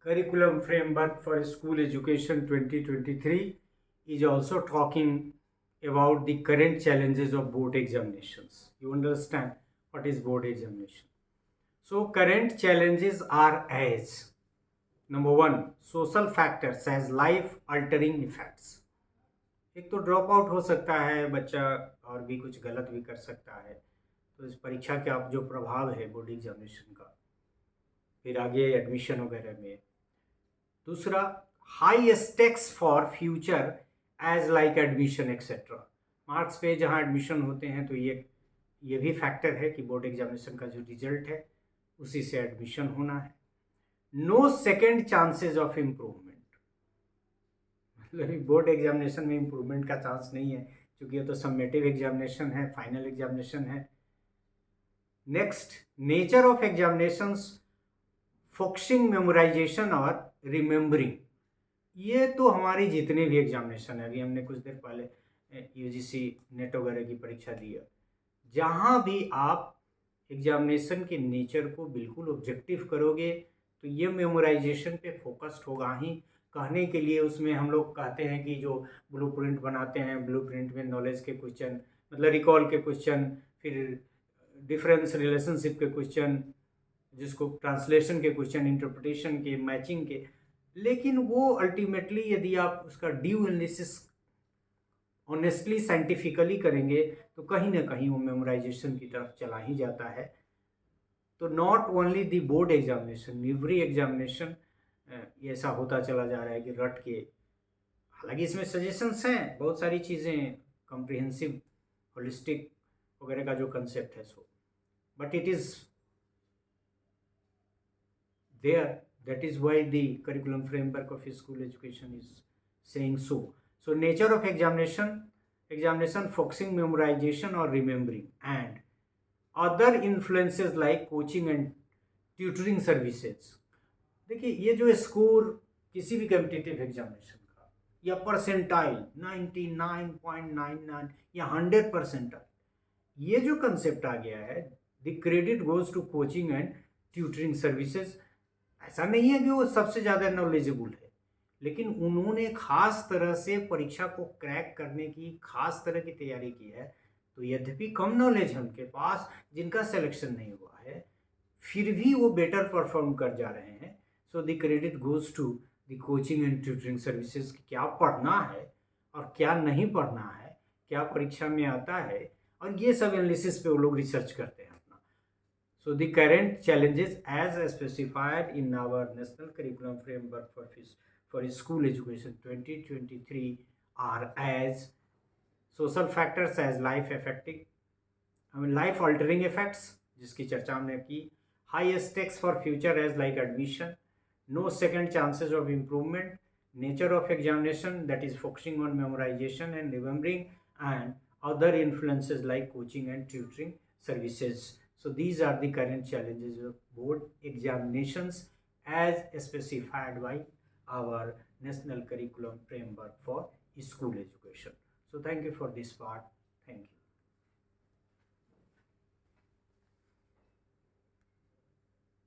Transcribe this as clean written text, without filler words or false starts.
Curriculum Framework for School Education 2023 is also talking about the current challenges of board examinations. You understand what is board examination? So current challenges are as number one, social factors as life altering effects. एक तो drop out हो सकता है बच्चा और भी कुछ गलत भी कर सकता है, तो इस परीक्षा के आप जो प्रभाव है बोर्ड एग्जामिनेशन का फिर आगे एडमिशन वगैरह में। दूसरा, high stakes for future as like admission etcetera. Marks पे जहाँ एडमिशन होते हैं तो ये भी फैक्टर है कि बोर्ड एग्जामिनेशन का जो रिजल्ट है उसी से एडमिशन होना है। No second chances of improvement, मतलब बोर्ड एग्जामिनेशन में इम्प्रूवमेंट का चांस नहीं है क्योंकि ये तो समेटिव एग्जामिनेशन है, फाइनल एग्जामिनेशन है। Next, nature of examinations focusing memorization और रिमेम्बरिंग। ये तो हमारी जितने भी एग्जामिनेशन है, अभी हमने कुछ देर पहले यूजीसी नेट वगैरह की परीक्षा दी है, जहाँ भी आप एग्जामिनेशन के नेचर को बिल्कुल ऑब्जेक्टिव करोगे तो ये मेमोराइजेशन पे फोकस्ड होगा ही। कहने के लिए उसमें हम लोग कहते हैं कि जो ब्लूप्रिंट बनाते हैं, ब्लूप्रिंट में नॉलेज के क्वेश्चन, मतलब रिकॉल के क्वेश्चन, फिर डिफरेंस रिलेशनशिप के क्वेश्चन, जिसको ट्रांसलेशन के क्वेश्चन, इंटरप्रिटेशन के, मैचिंग के, लेकिन वो अल्टीमेटली यदि आप उसका ड्यू एनालिसिस ऑनेस्टली साइंटिफिकली करेंगे तो कहीं ना कहीं वो मेमोराइजेशन की तरफ चला ही जाता है। तो not only the board examination, every examination ऐसा होता चला जा रहा है कि रट के, हालांकि इसमें सजेशंस हैं बहुत सारी चीज़ें, कॉम्प्रिहेंसिव होलिस्टिक वगैरह का जो कंसेप्ट है so, but it is there, that is why the curriculum framework of school education is saying so. So nature of examination focusing memorization or remembering, and other influences like coaching and tutoring services। देखिए ये जो score किसी भी competitive examination का या percentile 99.99 या 100%, ये जो कंसेप्ट आ गया है, the credit goes to coaching and tutoring services. ऐसा नहीं है कि वो सबसे ज़्यादा नॉलेजेबल है, लेकिन उन्होंने खास तरह से परीक्षा को क्रैक करने की खास तरह की तैयारी की है। तो यद्यपि कम नॉलेज है उनके पास, जिनका सिलेक्शन नहीं हुआ है, फिर भी वो बेटर परफॉर्म कर जा रहे हैं। So the credit goes to the coaching and tutoring services. क्या पढ़ना है और क्या नहीं पढ़ना है, क्या परीक्षा में आता है, और ये सब एनालिसिस पे वो लोग रिसर्च करते हैं। So the current challenges as specified in our National Curriculum Framework for School Education 2023 are as social factors as life altering effects, जिसकी चर्चा हमने की, high stakes for future as like admission, no second chances of improvement, nature of examination that is focusing on memorization and remembering, and other influences like coaching and tutoring services. So these are the current challenges of board examinations as specified by our National Curriculum Framework for School Education. So thank you for this part. Thank you.